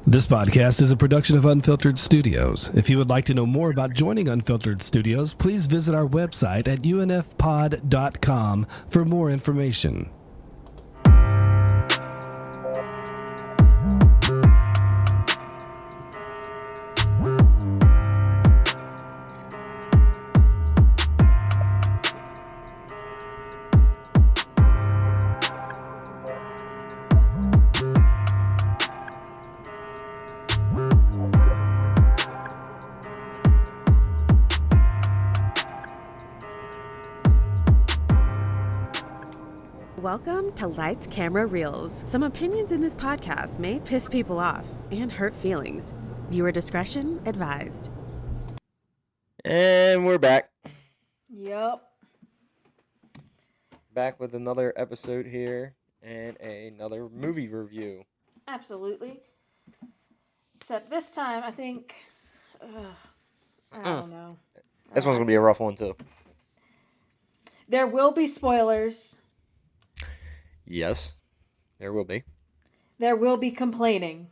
This podcast is a production of Unfiltered Studios. If you would like to know more about joining Unfiltered Studios, please visit our website at unfpod.com for more information. Welcome to Lights, Camera, Reels. Some opinions in this podcast may piss people off and hurt feelings. Viewer discretion advised. And we're back. Yep. Back with another episode here and another movie review. Absolutely. Except this time, I think... I don't know. This one's going to be a rough one, too. There will be spoilers. Yes, there will be. There will be complaining.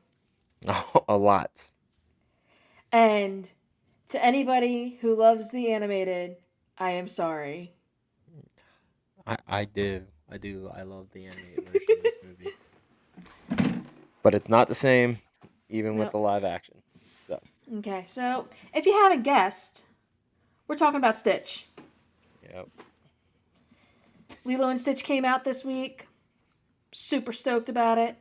A lot. And to anybody who loves the animated, I am sorry. I do. I love the animated version of this movie. But it's not the same, even with the live action. So. Okay, so if you haven't guessed, we're talking about Stitch. Yep. Lilo and Stitch came out this week. Super stoked about it.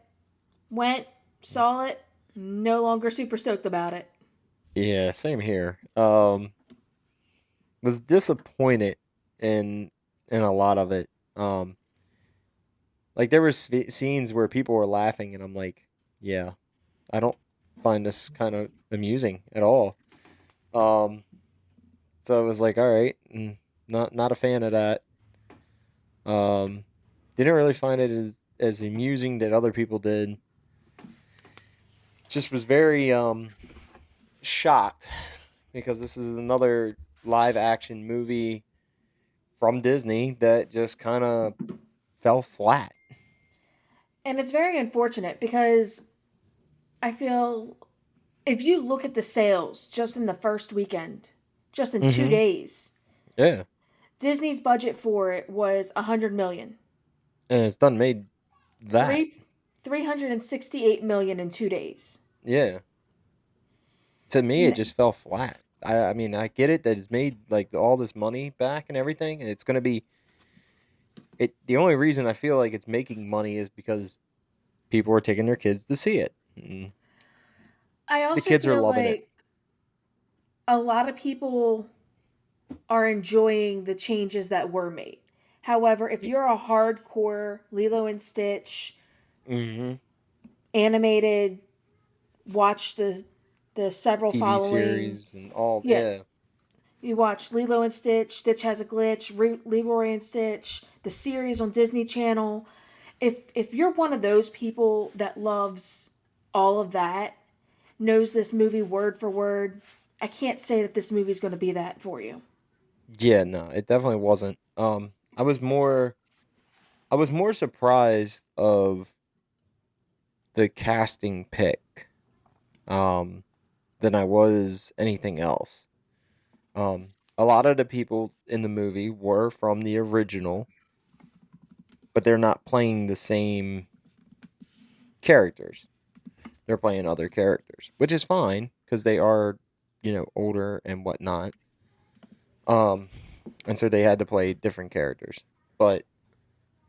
Went, saw it, no longer super stoked about it. Yeah, same here. Was disappointed in a lot of it. Like there were scenes where people were laughing, and I'm like, yeah, I don't find this kind of amusing at all. So I was like, all right, not a fan of that. Didn't really find it as amusing that other people did. Just was very shocked because this is another live action movie from Disney that just kind of fell flat. And it's very unfortunate because I feel if you look at the sales just in the first weekend, just in 2 days, yeah, Disney's budget for it was $100 million. And it's done made that. $368 million in 2 days. Yeah. To me, it just fell flat. I mean, I get it that it's made like all this money back and everything, and it's going to be. The only reason I feel like it's making money is because people are taking their kids to see it. I also the kids feel are loving like it. a lot of people are enjoying the changes that were made. However, if you're a hardcore Lilo and Stitch animated, watch the several TV following series and all. Yeah. You watch Lilo and Stitch, Stitch Has a Glitch, Leroy and Stitch, the series on Disney Channel. If you're one of those people that loves all of that, knows this movie word for word, I can't say that this movie's going to be that for you. Yeah, no, it definitely wasn't. I was more surprised of the casting pick, than I was anything else. A lot of the people in the movie were from the original, but they're not playing the same characters. They're playing other characters, which is fine because they are, older and whatnot. And so they had to play different characters. But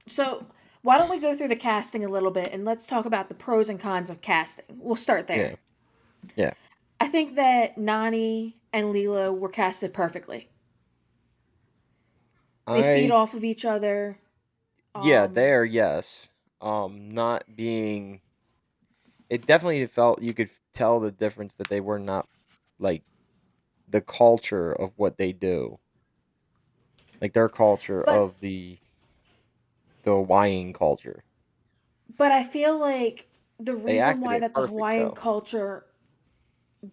So why don't we go through the casting a little bit and let's talk about the pros and cons of casting. We'll start there. Yeah. I think that Nani and Lilo were casted perfectly. They feed off of each other. Yeah, there, yes. Not being... It definitely felt... You could tell the difference that they were not, like, the culture of what they do. Like, their culture of the Hawaiian culture. But I feel like the reason why that the perfect, Hawaiian though. culture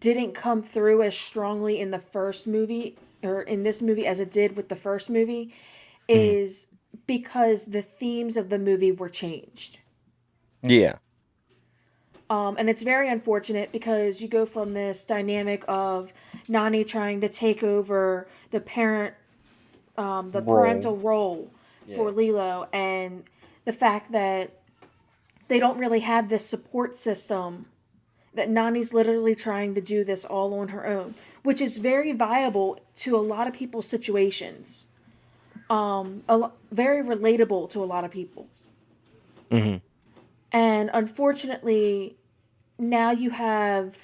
didn't come through as strongly in the first movie, or in this movie as it did with the first movie, is because the themes of the movie were changed. Yeah. And it's very unfortunate because you go from this dynamic of Nani trying to take over the Role. parental role for Yeah. Lilo, and the fact that they don't really have this support system, that Nani's literally trying to do this all on her own, which is very viable to a lot of people's situations. Very relatable to a lot of people. Hmm. And unfortunately, now you have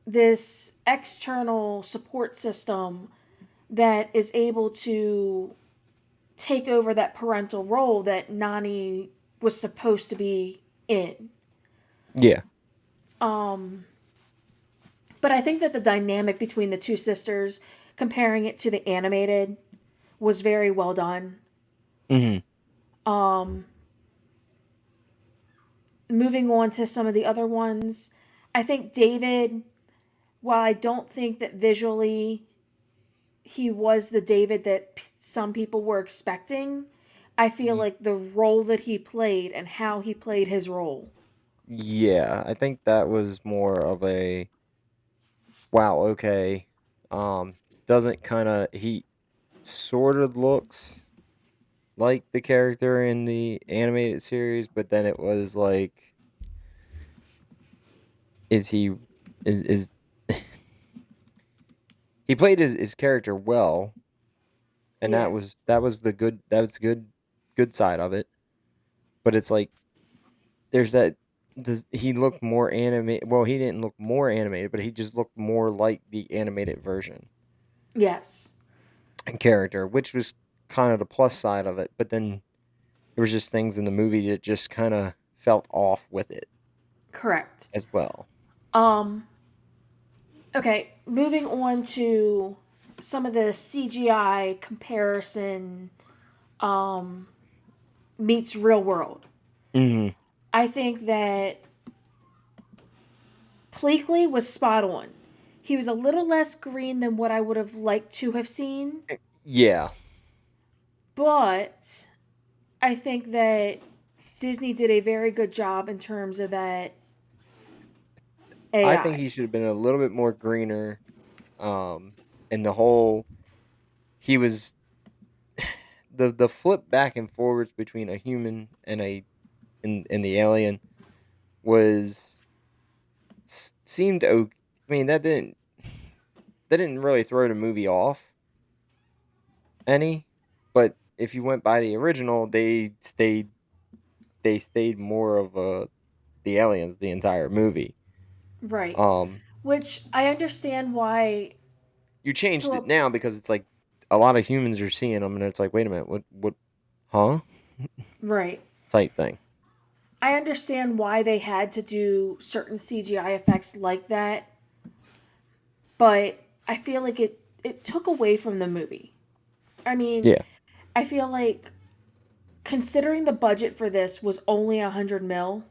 this external support system that is able to take over that parental role that Nani was supposed to be in. Yeah. Um, but I think that the dynamic between the two sisters, comparing it to the animated, was very well done. Hmm. Um, Moving on to some of the other ones, I think David, while I don't think that visually he was the David that some people were expecting, I feel like the role that he played and how he played his role. Yeah, I think that was more of a wow, okay. Doesn't kind of he sort of looks like the character in the animated series, but then it was like, is he is he played his character well, and Yeah. that was the good side of it. But it's like there's that does he look more animated? Well, he didn't look more animated, but he just looked more like the animated version Yes. and character, which was kind of the plus side of it. But then there was just things in the movie that just kind of felt off with it Correct. as well. Um okay, moving on to some of the CGI comparison um meets real world. Hmm. I think that Pleakley was spot on. He was a little less green than what I would have liked to have seen, Yeah, but I think that Disney did a very good job in terms of that I think AI. he should have been a little bit more greener. And the whole he was the flip back and forwards between a human and and the alien was seemed okay. I mean, that didn't really throw the movie off any, but if you went by the original, they stayed more of the aliens the entire movie. Right. Um, Which I understand why you to changed a it now because it's like a lot of humans are seeing them, and it's like, wait a minute, what, huh? right. Type thing. I understand why they had to do certain CGI effects like that, but I feel like it took away from the movie. I mean, Yeah. I feel like considering the budget for this was only 100 mil,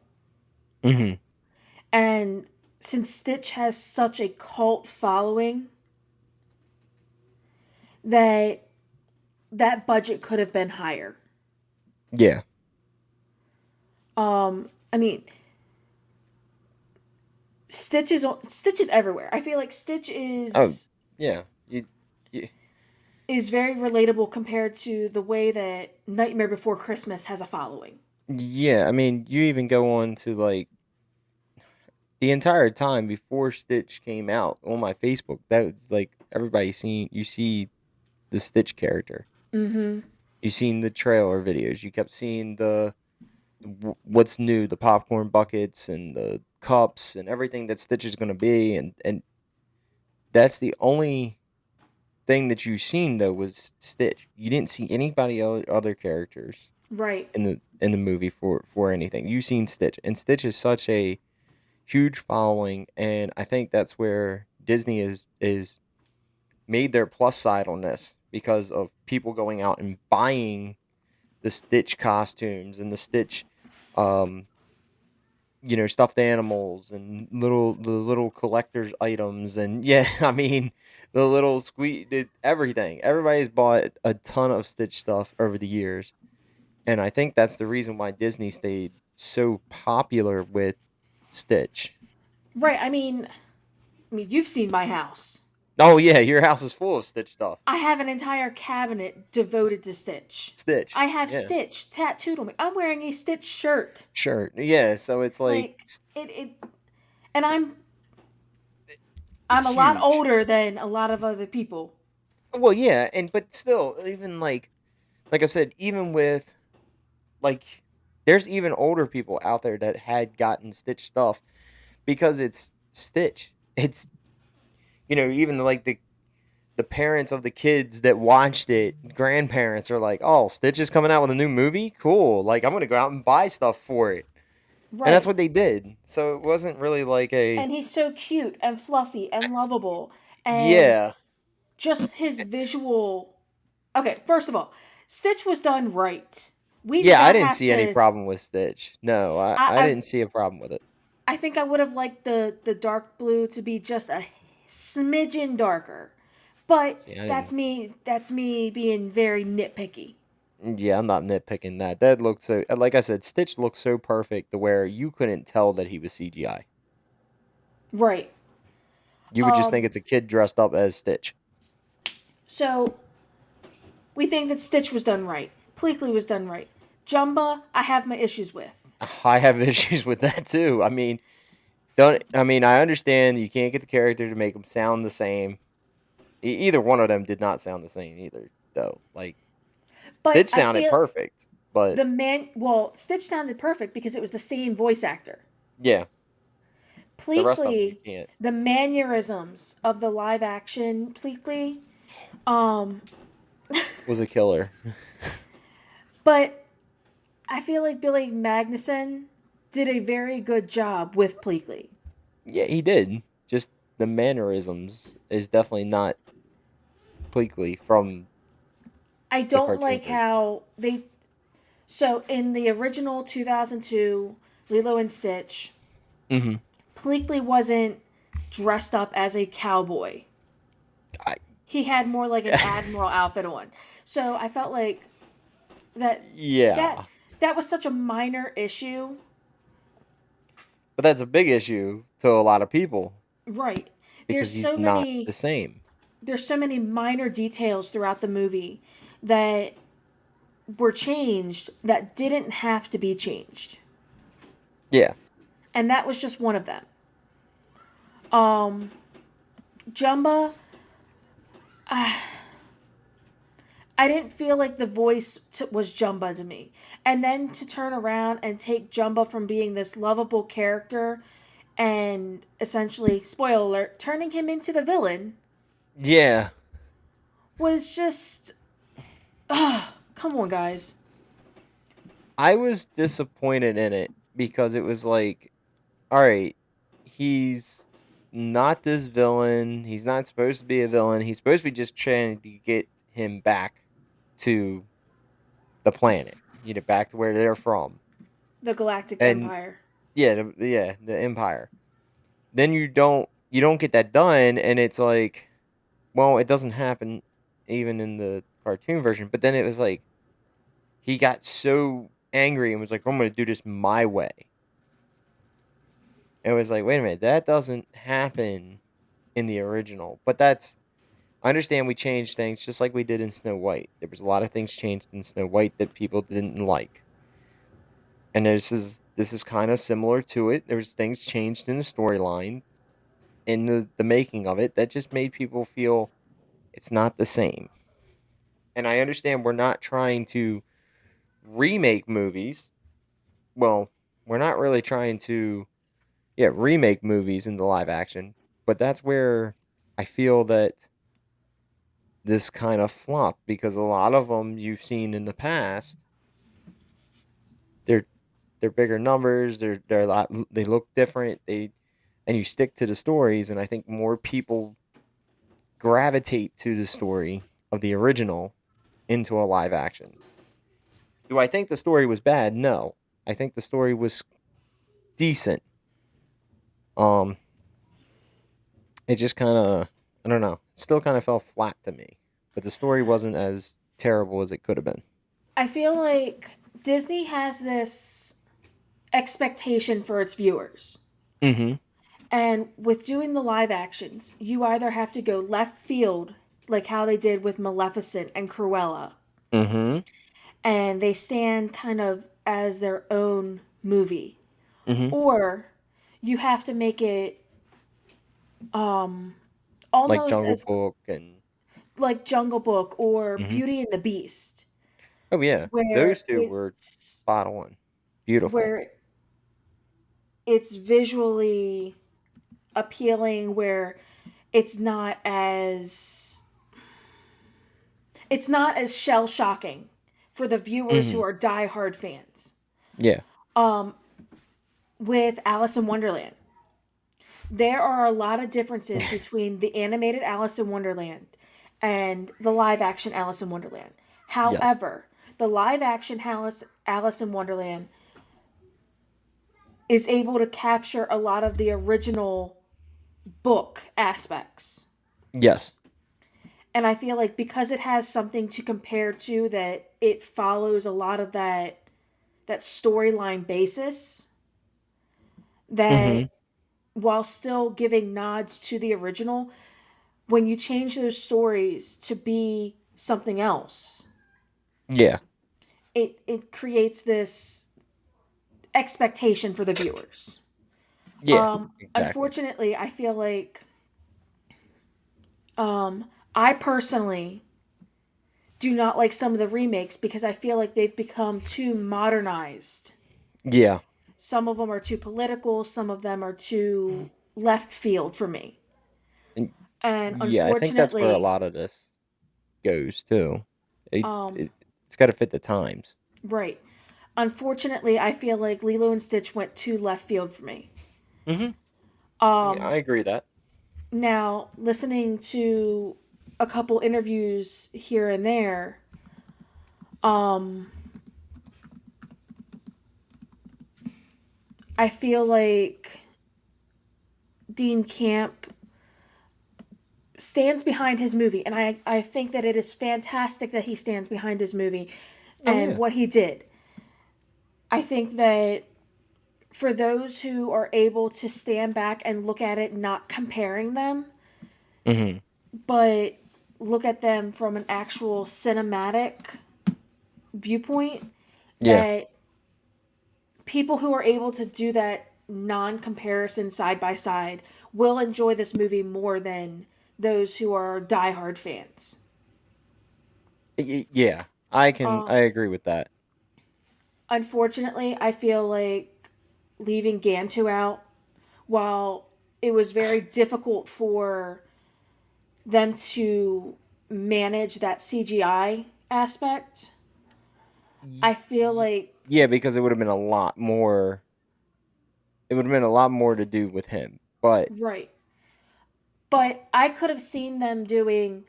Hmm. and since Stitch has such a cult following, that that budget could have been higher. Yeah. I mean, Stitch is everywhere. I feel like Stitch Oh, yeah. You is very relatable compared to the way that Nightmare Before Christmas has a following. yeah. I mean, you even go on to like the entire time before Stitch came out on my Facebook. That was like everybody seen. You see the Stitch character. Mm-hmm. You seen the trailer videos. You kept seeing what's new, the popcorn buckets and the cups and everything that Stitch is going to be, and that's the only thing that you seen though was Stitch. You didn't see anybody other characters Right. in the movie for anything. You seen Stitch, and Stitch is such a huge following, and I think that's where Disney is made their plus side on this because of people going out and buying the Stitch costumes and the Stitch, um, stuffed animals and the little collector's items, and yeah, I mean the little did everything. Everybody's bought a ton of Stitch stuff over the years, and I think that's the reason why Disney stayed so popular with Stitch. Right. I mean, you've seen my house. Oh yeah, your house is full of Stitch stuff. I have an entire cabinet devoted to Stitch. Stitch. I have Yeah. Stitch tattooed on me. I'm wearing a Stitch shirt. Sure. Yeah. So it's like Like it and I'm it's a lot huge. older than a lot of other people. Well, yeah, and but still, even like I said, even with like, there's even older people out there that had gotten Stitch stuff because it's Stitch. It's even like the parents of the kids that watched it, grandparents are like, "Oh, Stitch is coming out with a new movie? Cool. Like I'm going to go out and buy stuff for it." And that's Right. what they did. So it wasn't really like a And he's so cute and fluffy and lovable and yeah. just his visual. Okay, first of all, Stitch was done right. We did Yeah, I not didn't have see any to. problem with Stitch. No, I I didn't see a problem with it. I think I would have liked the dark blue to be just a smidgen darker, but See, I that's didn't. me. That's me being very nitpicky. Yeah, I'm not nitpicking that. That looked so. Like I said, Stitch looked so perfect to where you couldn't tell that he was CGI. Right. You would just think Um. it's a kid dressed up as Stitch. So we think that Stitch was done right. Pleakley was done right. Jumba, I have my issues with. I have issues with that too. I mean, don't. I mean, I understand you can't get the character to make them sound the same. Either one of them did not sound the same either, though. Like But Stitch I sounded feel perfect, but Stitch sounded perfect because it was the same voice actor. yeah, the rest of them you Pleakley, can't. the mannerisms of the live action Pleakley, um, Was a killer. but I feel like Billy Magnuson did a very good job with Pleakley. Yeah, he did. Just the mannerisms is definitely not Pleakley from I the don't cartoon like version. how they. So in the original 2002 Lilo and Stitch, Mm-hmm. Pleakley wasn't dressed up as a cowboy. I, He had more like an admiral outfit on. So I felt like that that yeah, that was such a minor issue. but that's a big issue to a lot of people Right. There's because he's so not the many same. there's so many minor details throughout the movie that were changed that didn't have to be changed. Yeah, And that was just one of them. Um Jumba, I didn't feel like the voice was Jumba to me. And then to turn around and take Jumba from being this lovable character and essentially, spoiler alert, turning him into the villain yeah. was just. Come on, guys. I was disappointed in it because it was like, all right, he's not this villain. He's not supposed to be a villain. He's supposed to be just trying to get him back to the planet, back to where they're from. The Galactic And Empire. yeah, the Empire. Then you don't get that done, and it's like, well, it doesn't happen even in the cartoon version. But then it was like he got so angry and was like, "I'm going to do this my way." And it was like, wait a minute, that doesn't happen in the original. But I understand we changed things just like we did in Snow White. There was a lot of things changed in Snow White that people didn't like. And this is kind of similar to it. There's things changed in the storyline in the making of it that just made people feel it's not the same. And I understand we're not trying to remake movies. Well, we're not really trying to remake movies into live action, but that's where I feel that this kind of flopped because a lot of them you've seen in the past, they're they're bigger numbers, they're a lot they look different, and you stick to the stories, and I think more people gravitate to the story of the original into a live action. Do I think the story was bad? No. I think the story was decent. Um it just kind of, I don't know, it still kind of fell flat to me. But the story wasn't as terrible as it could have been. I feel like Disney has this expectation for its viewers. Mm-hmm. And with doing the live actions, you either have to go left field, like how they did with Maleficent and Cruella, Mm-hmm. and they stand kind of as their own movie, Mm-hmm. or you have to make it um Like almost Jungle as Book and. like Jungle Book or Mm-hmm. Beauty and the Beast, Oh yeah, those where two were spot on. Beautiful. where it's visually appealing, where it's not as it's not as shell shocking for the viewers Mm-hmm. who are diehard fans. Yeah. Um, with Alice in Wonderland, there are a lot of differences between the animated Alice in Wonderland and the live action Alice in Wonderland. Yes. However, the live action Alice in Wonderland is able to capture a lot of the original book aspects. Yes. And I feel like because it has something to compare to, that it follows a lot of that storyline basis, Mm-hmm. that while still giving nods to the original, when you change those stories to be something else, Yeah. it creates this expectation for the viewers. Yeah. Exactly. Unfortunately, I feel like I personally do not like some of the remakes because I feel like they've become too modernized. Yeah. Some of them are too political, some of them are too left field for me. And And yeah, I think that's where a unfortunately, lot of this goes too. It, um it it's got to fit the times. right. Unfortunately, I feel like Lilo and Stitch went too left field for me. Mm-hmm. Yeah, Um I agree that. Now, listening to a couple interviews here and there, um I feel like Dean Camp stands behind his movie, and I think that it is fantastic that he stands behind his movie Oh and yeah. what he did. I think that for those who are able to stand back and look at it, not comparing them, Mm-hmm. but look at them from an actual cinematic viewpoint, Yeah. that people who are able to do that non comparison side by side will enjoy this movie more than those who are diehard fans. Yeah. I can. Um, I agree with that. Unfortunately, I feel like leaving Gantu out, while it was very difficult for them to manage that CGI aspect, Y- I feel like, yeah, because it would have been a lot more. It would have been a lot more to do with him. But right. But I could have seen them doing,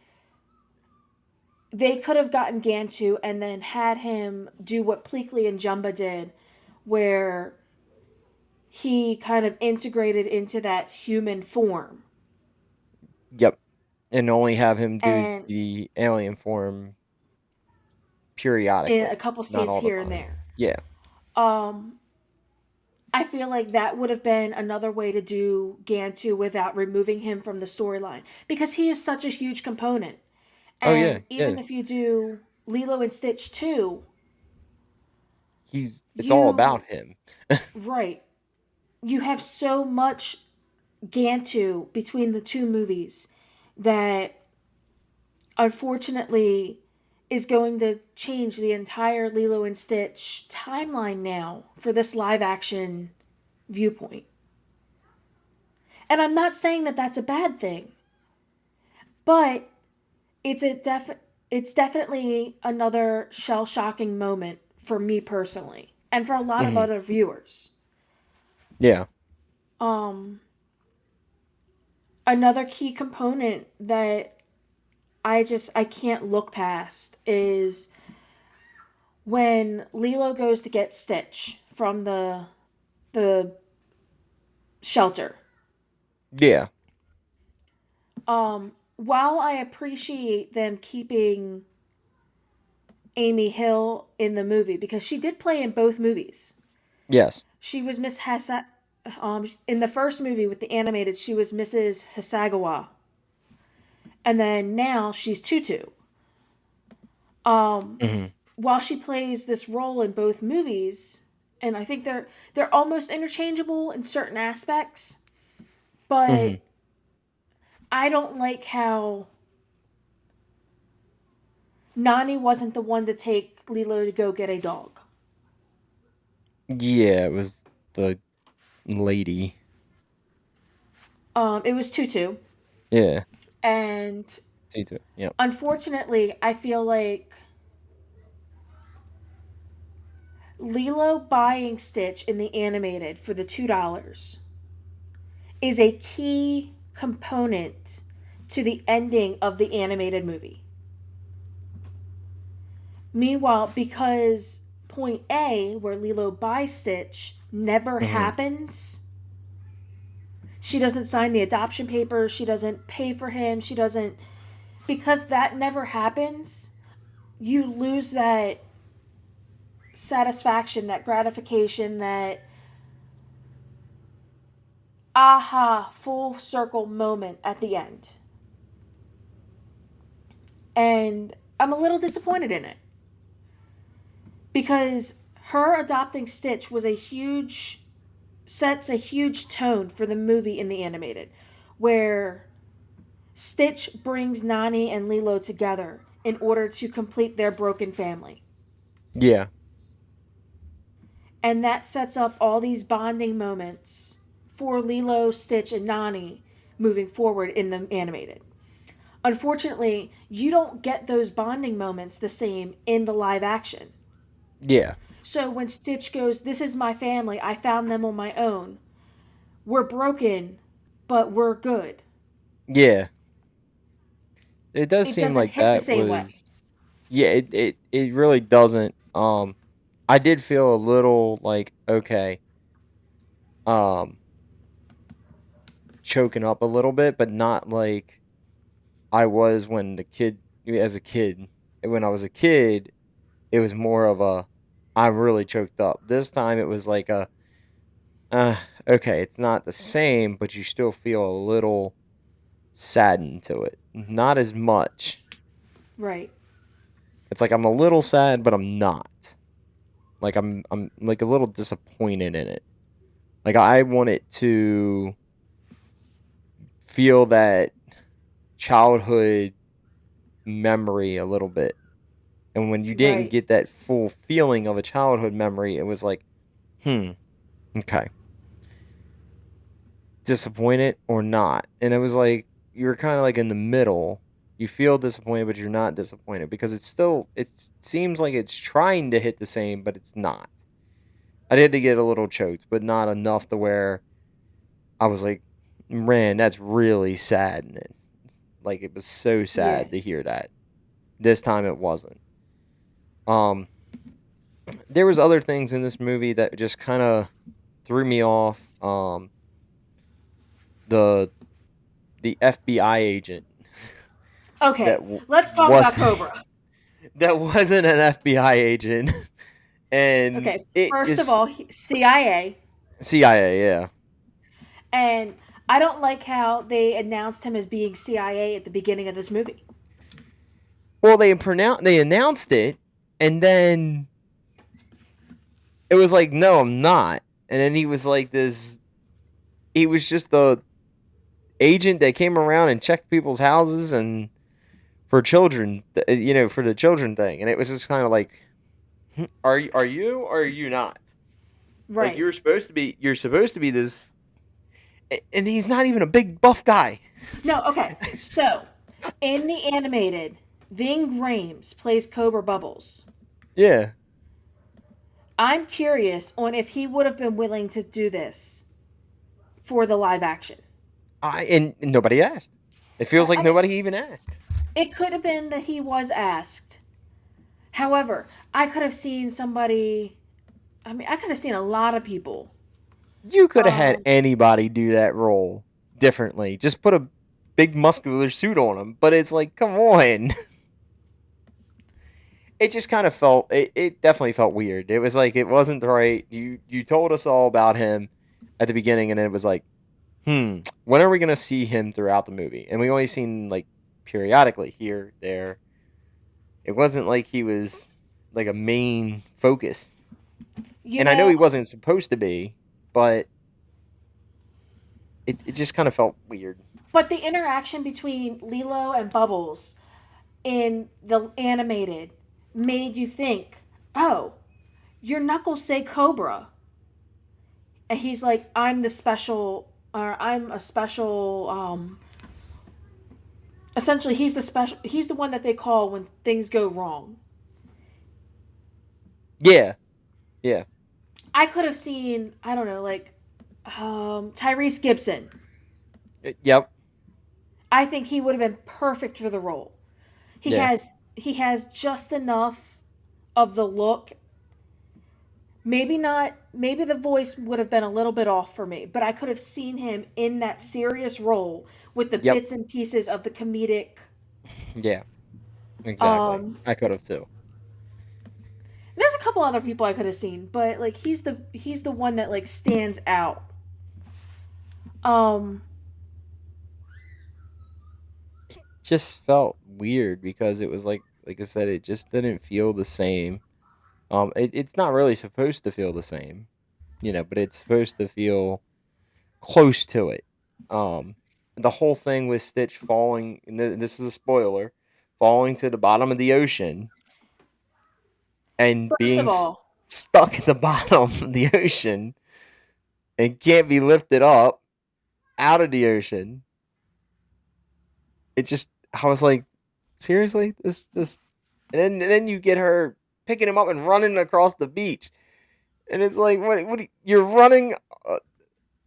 they could have gotten Gantu and then had him do what Pleakley and Jumba did, where he kind of integrated into that human form. yep, and only have him do And the alien form in a periodically, couple not scenes all the here and time. there. Yeah. Um, I feel like that would have been another way to do Gantu without removing him from the storyline, because he is such a huge component. Oh yeah, And yeah. even if you do Lilo and Stitch 2, It's all about you, him. right, you have so much Gantu between the two movies that unfortunately is going to change the entire Lilo and Stitch timeline now for this live action viewpoint. And I'm not saying that that's a bad thing, but it's a it's definitely another shell-shocking moment for me personally and for a lot of Hmm. other viewers. Yeah. Um Another key component that I can't look past is when Lilo goes to get Stitch from the shelter. Yeah. While I appreciate them keeping Amy Hill in the movie because she did play in both movies. Yes. She was Miss Hessa. In the first movie with the animated, she was Mrs. Hisagawa, and then now she's Tutu. Um, Hmm. while she plays this role in both movies, and I think they're almost interchangeable in certain aspects, Hmm. but I don't like how Nani wasn't the one to take Lilo to go get a dog. Yeah, it was the lady. It was Tutu, Yeah. and See to it. Yep. unfortunately, I feel like Lilo buying Stitch in the animated for the $2 is a key component to the ending of the animated movie. Meanwhile, because point A, where Lilo buys Stitch, never Hmm. happens, she doesn't sign the adoption papers, she doesn't pay for him, she doesn't. Because that never happens, you lose that satisfaction, that gratification, that aha, full circle moment at the end. And I'm a little disappointed in it. Because her adopting Stitch was a huge sets a huge tone for the movie in the animated, where Stitch brings Nani and Lilo together in order to complete their broken family. Yeah. And that sets up all these bonding moments for Lilo, Stitch, and Nani moving forward in the animated. Unfortunately, you don't get those bonding moments the same in the live action. Yeah. So when Stitch goes, "This is my family, I found them on my own. We're broken, but we're good." Yeah. It does It seem doesn't like hit the that same way. was. Yeah. It really doesn't. I did feel a little like okay. Um, choking up a little bit, but not like I was when the kid as a kid. When I was a kid, it was more of a I'm really choked up. This time it was like a uh, okay, it's not the same, but you still feel a little saddened to it. Not as much. Right. It's like I'm a little sad, but I'm not. Like I'm like a little disappointed in it. Like I want it to feel that childhood memory a little bit. And when you didn't Right. get that full feeling of a childhood memory, it was like, okay, disappointed or not. And it was like you're kind of like in the middle. You feel disappointed, but you're not disappointed because it seems like it's trying to hit the same, but it's not. I did to get a little choked, but not enough to where I was like, man, that's really sad. And like it was so Yeah. sad to hear that. This time it wasn't. Um, there was other things in this movie that just kind of threw me off. The the FBI agent that Okay. Let's talk about was Cobra. that wasn't an FBI agent, and Okay. it First of just all, CIA. CIA, yeah. And I don't like how they announced him as being CIA at the beginning of this movie. Well, they announced it, and then it was like, no, I'm not. And then he was like this. He was just the agent that came around and checked people's houses and for children, for the children thing. And it was just kind of like, are you or are you not? Like Right. you're supposed to be this, and he's not even a big buff guy. No, okay. So, in the animated, Ving Rhames plays Cobra Bubbles. Yeah, I'm curious on if he would have been willing to do this for the live action. and nobody asked. It feels like I mean, nobody even asked. it could have been that he was asked. However, I could have seen somebody. I mean, I could have seen a lot of people. You could have had Um, anybody do that role differently. Just put a big muscular suit on him. But it's like, come on. It just kind of it definitely felt weird. It was like it wasn't right. You told us all about him. at the beginning, and then it was like, when are we gonna see him throughout the movie? And we only seen like periodically here, there. It wasn't like he was like a main focus. You And I know know, he wasn't supposed to be, but it just kind of felt weird. but the interaction between Lilo and Bubbles in the animated made you think, oh, your knuckles say Cobra. And he's like, I'm the special, or I'm a special, essentially, he's the one that they call when things go wrong. Yeah, yeah, I could have seen, I don't know, like, Tyrese Gibson. yep, I think he would have been perfect for the role. He yeah, has he has just enough of the look. Maybe not, maybe the voice would have been a little bit off for me, but I could have seen him in that serious role with the yep, bits and pieces of the comedic. yeah, exactly. um I could have too. there's a couple other people I could have seen, but like he's the one that like stands out. um Just felt weird because it was like I said, it just didn't feel the same. It's not really supposed to feel the same, but it's supposed to feel close to it. Um, the whole thing with Stitch falling, and this is a spoiler, falling to the bottom of the ocean and First being of all, stuck at the bottom of the ocean and can't be lifted up out of the ocean. It just, I was like, seriously, this, and then you get her picking him up and running across the beach, and it's like, what, you're running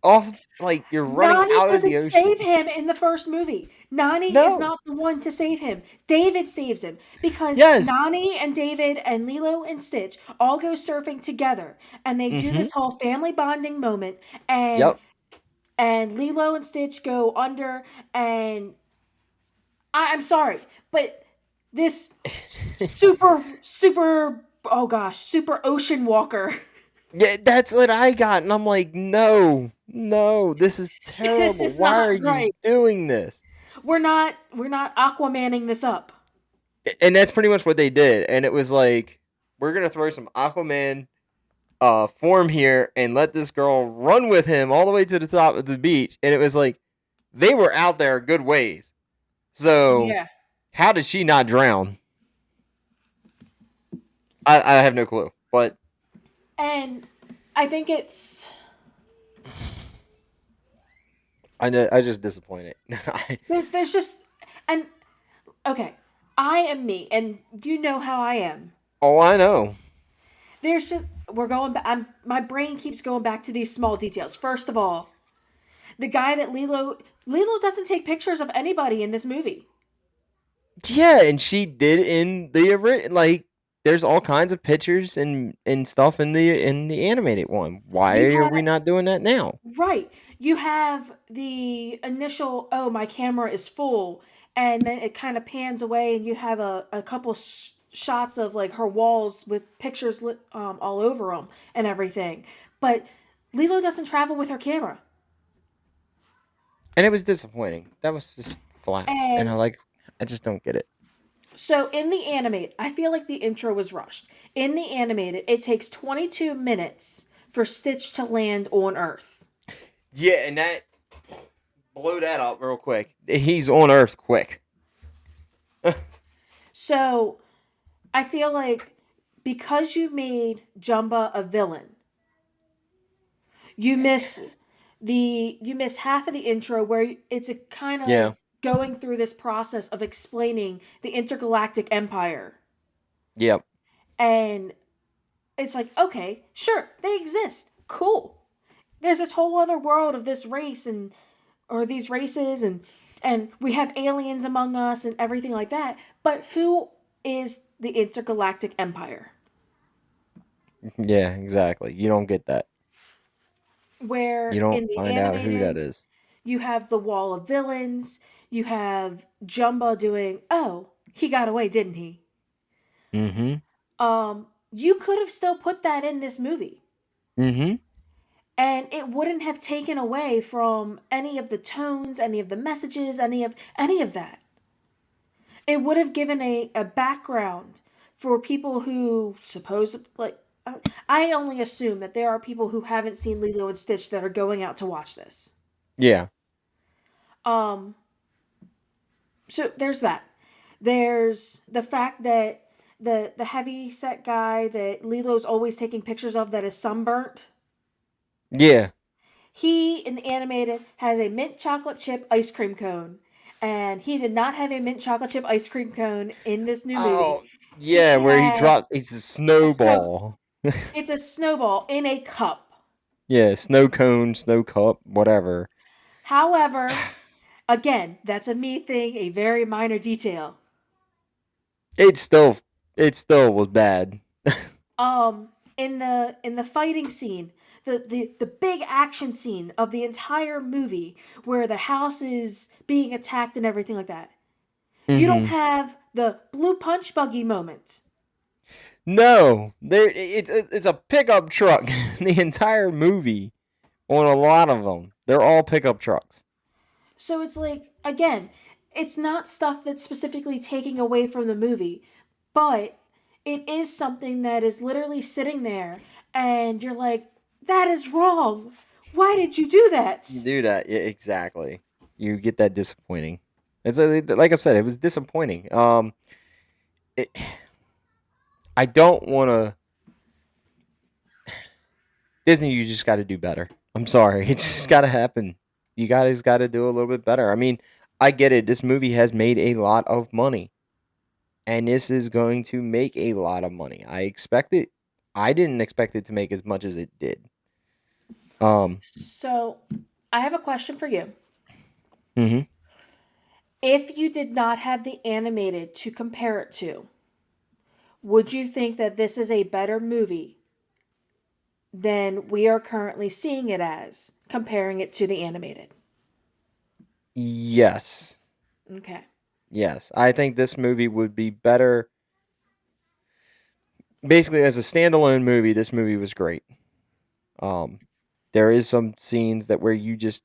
off, like you're running Nani out of the doesn't save ocean. him in the first movie. Nani is No, not the one to save him. David saves him because yes, Nani and David and Lilo and Stitch all go surfing together and they do mm-hmm, this whole family bonding moment, and yep. Lilo and Stitch go under, and I'm sorry, but this super, oh gosh, super ocean walker. Yeah, that's what I got, and I'm like, no, no, this is This terrible. is Why are not you right. doing this? We're not Aquamaning this up. And that's pretty much what they did. And it was like, we're gonna throw some Aquaman form here and let this girl run with him all the way to the top of the beach. And it was like, they were out there a good ways. So Yeah. how did she not drown? I have no clue. But And I think it's I just disappointed. there's just, and okay, I am me, and you know how I am. Oh, I know. There's just we're going back. My brain keeps going back to these small details. First of all, the guy that Lilo doesn't take pictures of anybody in this movie. Yeah, and she did in the like. There's all kinds of pictures and stuff in the animated one. Why You are have we not doing that now? right. You have the initial, oh, my camera is full, and then it kind of pans away, and you have a couple shots of like her walls with pictures all over them and everything. But Lilo doesn't travel with her camera, And it was disappointing. That was just flat. And and I just don't get it. so in the animated, I feel like the intro was rushed. In the animated, it takes 22 minutes for Stitch to land on Earth. Yeah, and that blow that up real quick. He's on Earth quick. So I feel like because you made Jumba a villain, you miss you miss half of the intro where it's a kind Yeah. of going through this process of explaining the intergalactic empire. Yep. And it's like, okay, sure, they exist. Cool. There's this whole other world of this race and or these races, and we have aliens among us and everything like that. But who is the intergalactic empire? Yeah, exactly. You don't get that. You Where don't in the find out who that animated, is. you have the wall of villains, you have Jumbo doing, oh, he got away, didn't he? Mm-hmm. You could have still put that in this movie. Mm-hmm. And it wouldn't have taken away from any of the tones, any of the messages, any of that. It would have given a background for people who suppose like I only assume that there are people who haven't seen Lilo and Stitch that are going out to watch this. Yeah. Um so there's that. There's the fact that the heavy set guy that Lilo's always taking pictures of that is sunburnt. Yeah. He in the animated has a mint chocolate chip ice cream cone. And he did not have a mint chocolate chip ice cream cone in this new movie. Oh, yeah, He where he had drops it's a a snow snowball. it's a snowball in a cup. Yeah, snow cone, snow cup, whatever. However, again, that's a me thing, a very minor detail. It still it still was bad. Um in the fighting scene, the big action scene of the entire movie where the house is being attacked and everything like that. You don't Mhm. have the blue punch buggy moment. No, there it's a pickup truck. The entire movie on a lot of them. They're all pickup trucks. So it's like, again, it's not stuff that's specifically taking away from the movie, but it is something that is literally sitting there and you're like, that is wrong. Why did you do You that? do that, yeah, exactly. You get that disappointing. Like I said, it was disappointing. It, I don't want to. Disney, you just got to do better. I'm sorry, it just got to happen. You guys got to do a little bit better. I mean, I get it. This movie has made a lot of money, and this is going to make a lot of money. I expect it. I didn't expect it to make as much as it did. Um. So, I have a question for you. Mhm. If you did not have the animated to compare it to, would you think that this is a better movie than we are currently seeing it as, comparing it to the animated? Yes. Okay. Yes. I think this movie would be better. Basically, as a standalone movie, this movie was great. Um, there is some scenes that where you just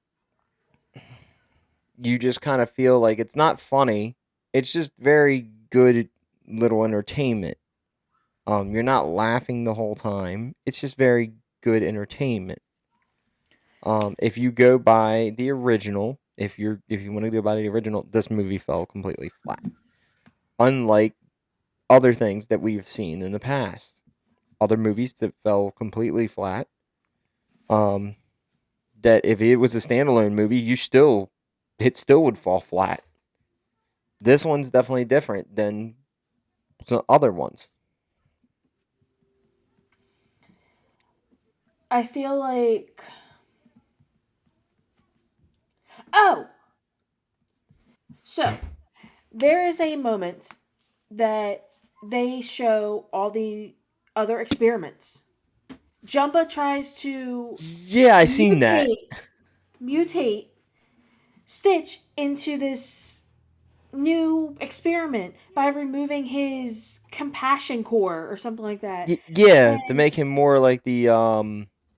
kind of feel like it's not funny. It's just very good little entertainment. You're not laughing the whole time. It's just very good entertainment. If you go by the original, if you want to go by the original, this movie fell completely flat. Unlike other things that we've seen in the past, other movies that fell completely flat. Um, that if it was a standalone movie, it still would fall flat. This one's definitely different than some other ones. I feel like. Oh! So, there is a moment that they show all the other experiments. Jumba tries to Yeah, I seen that. mutate mutate Stitch into this new experiment by removing his compassion core or something like that. Yeah, to And make him more like the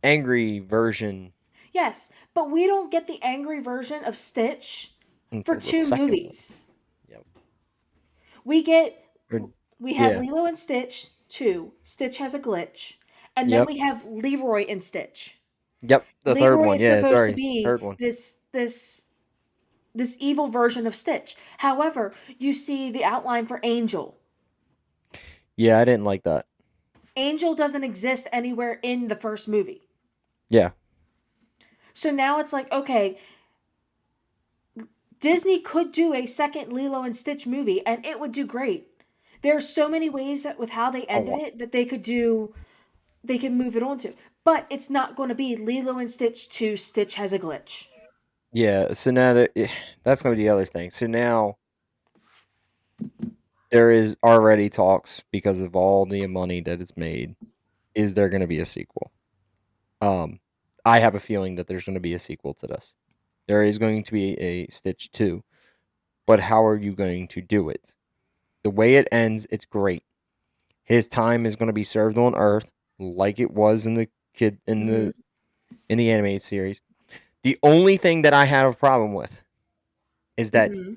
angry version yes, but we don't get the angry version of Stitch for until the two second one. movies. Yep. We get Or, we have yeah. Lilo and Stitch 2, Stitch has a glitch, and then Yep. we have Leroy and Stitch. Yep. The third Leroy one. is Yeah. supposed to Sorry. be Third one. this evil version of Stitch. However, you see the outline for Angel. Yeah, I didn't like that. Angel doesn't exist anywhere in the first movie. Yeah. So now it's like, okay, Disney could do a second Lilo and Stitch movie and it would do great. There's so many ways that with how they ended Oh. it that they can move it on to. But it's not going to be Lilo and Stitch 2 Stitch has a glitch. Yeah. So now that's gonna be the other thing. So now there is already talks because of all the money that it's made. Is there going to be a sequel? Um, I have a feeling that there's going to be a sequel to this. There is going to be a Stitch 2, but how are you going to do it? The way it ends, it's great. His time is going to be served on Earth like it was in the kid in Mhm. the in the animated series. The only thing that I have a problem with is that Mm-hmm.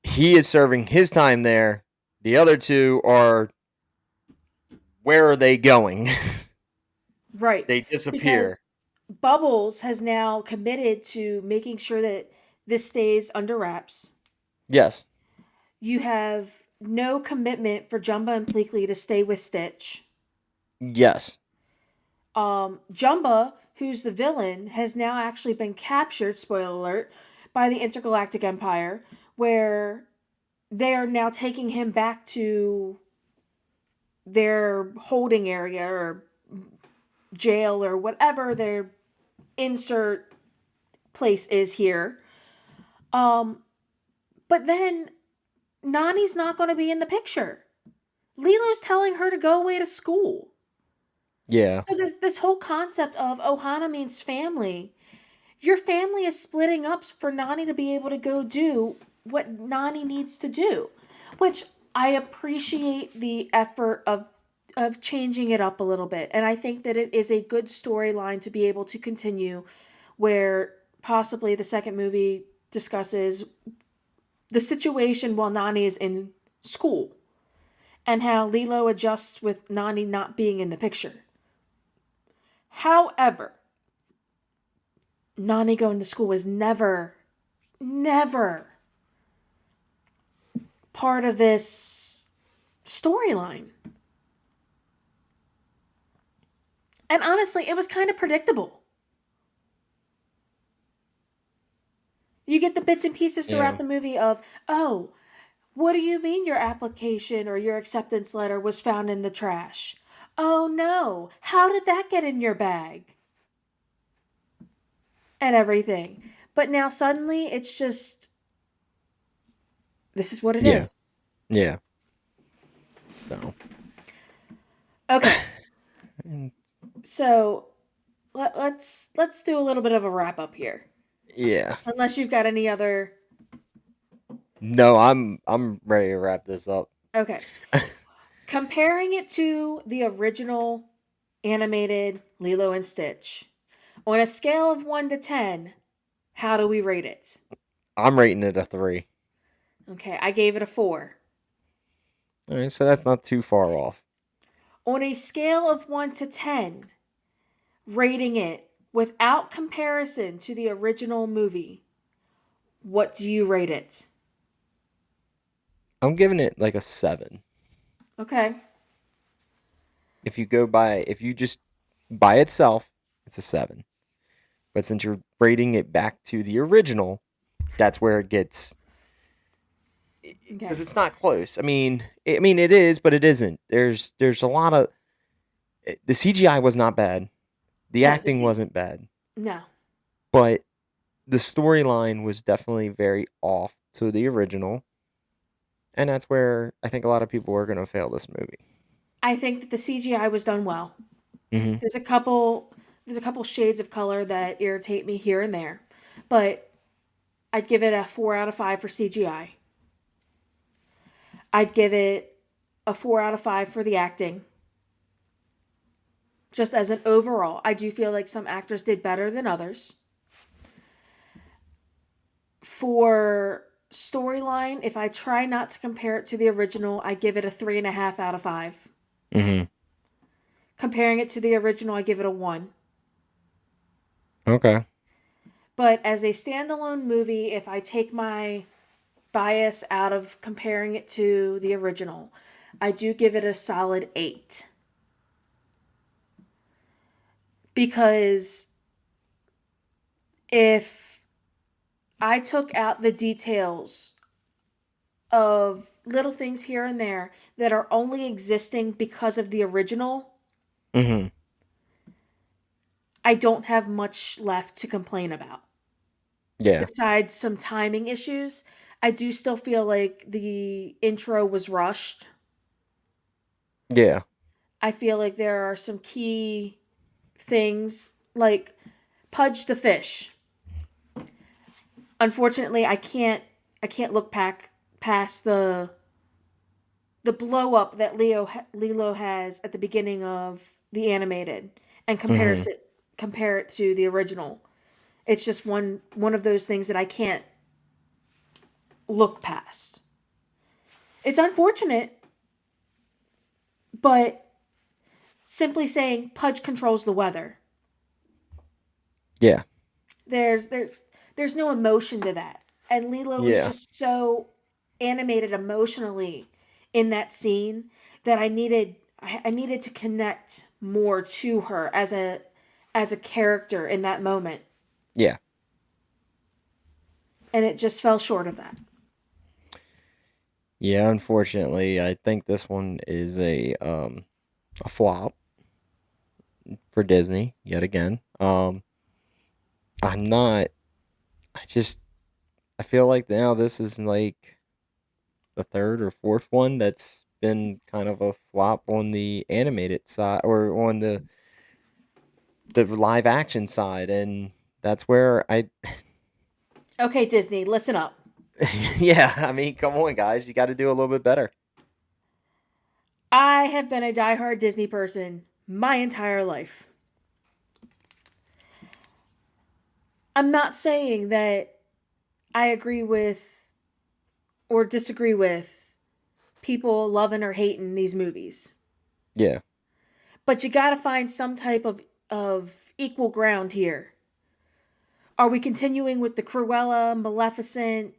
he is serving his time there. The other two are, where are they going? Right. They disappear. Because Bubbles has now committed to making sure that this stays under wraps. Yes. You have no commitment for Jumba and Pleakley to stay with Stitch. Yes. Jumba, who's the villain, has now actually been captured, spoiler alert, by the Intergalactic Empire, where they are now taking him back to their holding area or jail or whatever their insert place is here. But then Nani's not going to be in the picture. Lilo's telling her to go away to school. Yeah. So this whole concept of Ohana means family. Your family is splitting up for Nani to be able to go do what Nani needs to do, which I appreciate the effort of changing it up a little bit. And I think that it is a good storyline to be able to continue where possibly the second movie discusses the situation while Nani is in school and how Lilo adjusts with Nani not being in the picture. However, Nani going to school was never part of this storyline. And honestly, it was kind of predictable. You get the bits and pieces throughout Yeah. the movie of, oh, what do you mean your application or your acceptance letter was found in the trash? Oh no, how did that get in your bag? And everything. But now suddenly it's just, this is what it Yeah. is. Yeah. So. Okay, And so let's do a little bit of a wrap up here. yeah. Unless you've got any other. No, I'm ready to wrap this up. Okay. Comparing it to the original animated Lilo and Stitch, on a scale of 1 to 10, how do we rate it? I'm rating it a 3. Okay, I gave it a 4. All right, so that's not too far off. On a scale of 1 to 10, rating it without comparison to the original movie, what do you rate it? I'm giving it like a 7. Okay. If you just by itself, it's a 7. But since you're rating it back to the original, that's where it gets, Okay. because it's not close. I mean, it is, but it isn't. There's a lot of, the CGI was not bad. The No, acting wasn't bad, no. but the storyline was definitely very off to the original. And that's where I think a lot of people are going to fail this movie. I think that the CGI was done well. Mm-hmm. There's a couple shades of color that irritate me here and there, but I'd give it a 4 out of 5 for CGI. I'd give it a 4 out of 5 for the acting. Just as an overall, I do feel like some actors did better than others. For storyline, if I try not to compare it to the original, I give it a 3.5 out of 5. Mm-hmm. Comparing it to the original, I give it a 1. Okay. But as a standalone movie, if I take my bias out of comparing it to the original, I do give it a solid 8. Because if I took out the details of little things here and there that are only existing because of the original, Mm-hmm. I don't have much left to complain about. Yeah. Besides some timing issues, I do still feel like the intro was rushed. Yeah. I feel like there are some key things like Pudge the fish. Unfortunately, I can't look past the blow up that Lilo has at the beginning of the animated and Mm-hmm. compare it to the original. It's just one of those things that I can't look past. It's unfortunate, but simply saying Pudge controls the weather. Yeah. There's no emotion to that. And Lilo was Yeah. just so animated emotionally in that scene that I needed to connect more to her as a character in that moment. Yeah. And it just fell short of that. Yeah, unfortunately, I think this one is a flop for Disney yet again. I'm not I just I feel like now this is like the third or fourth one that's been kind of a flop on the animated side or on the live action side, and that's where I Okay, Disney, listen up. yeah, I mean, come on guys, you got to do a little bit better. I have been a diehard Disney person my entire life. I'm not saying that I agree with or disagree with people loving or hating these movies. Yeah. But you got to find some type of equal ground here. Are we continuing with the Cruella, Maleficent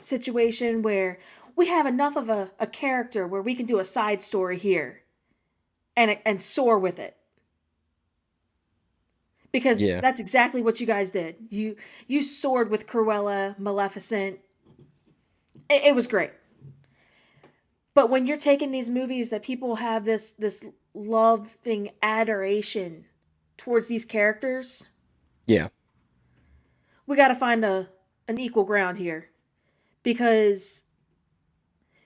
situation where we have enough of a character where we can do a side story here and soar with it? Because Yeah. that's exactly what you guys did. You soared with Cruella, Maleficent. It was great. But when you're taking these movies that people have this loving adoration towards these characters, Yeah. we got to find an equal ground here, because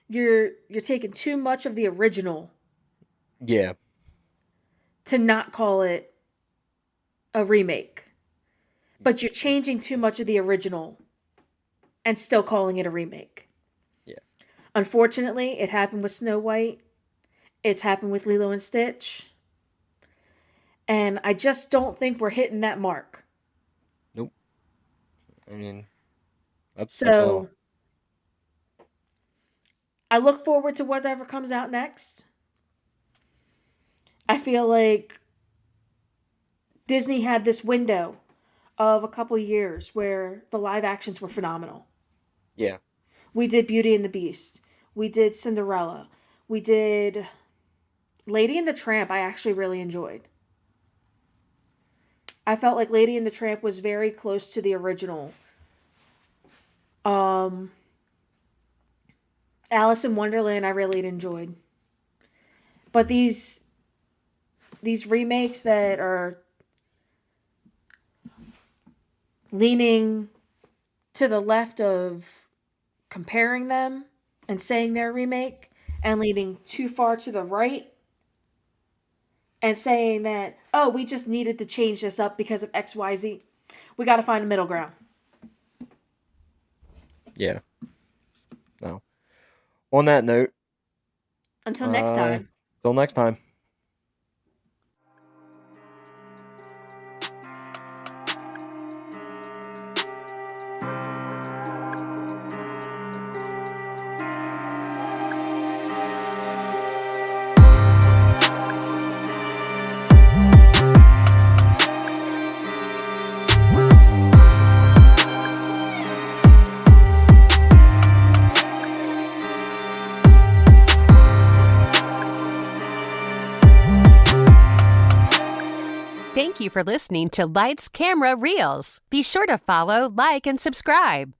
you're taking too much of the original Yeah. to not call it a remake. But you're changing too much of the original and still calling it a remake. Yeah. Unfortunately, it happened with Snow White. It's happened with Lilo and Stitch. And I just don't think we're hitting that mark. Nope. I mean, that's all. So I look forward to whatever comes out next. I feel like Disney had this window of a couple years where the live actions were phenomenal. Yeah. We did Beauty and the Beast. We did Cinderella. We did Lady and the Tramp. I actually really enjoyed. I felt like Lady and the Tramp was very close to the original. Alice in Wonderland I really enjoyed. But these remakes that are leaning to the left of comparing them and saying they're a remake, and leaning too far to the right and saying that, oh, we just needed to change this up because of XYZ. We got to find a middle ground. Yeah. No. On that note, Until next time. Till next time. Thank you for listening to Lights, Camera, Reels. Be sure to follow, like, and subscribe.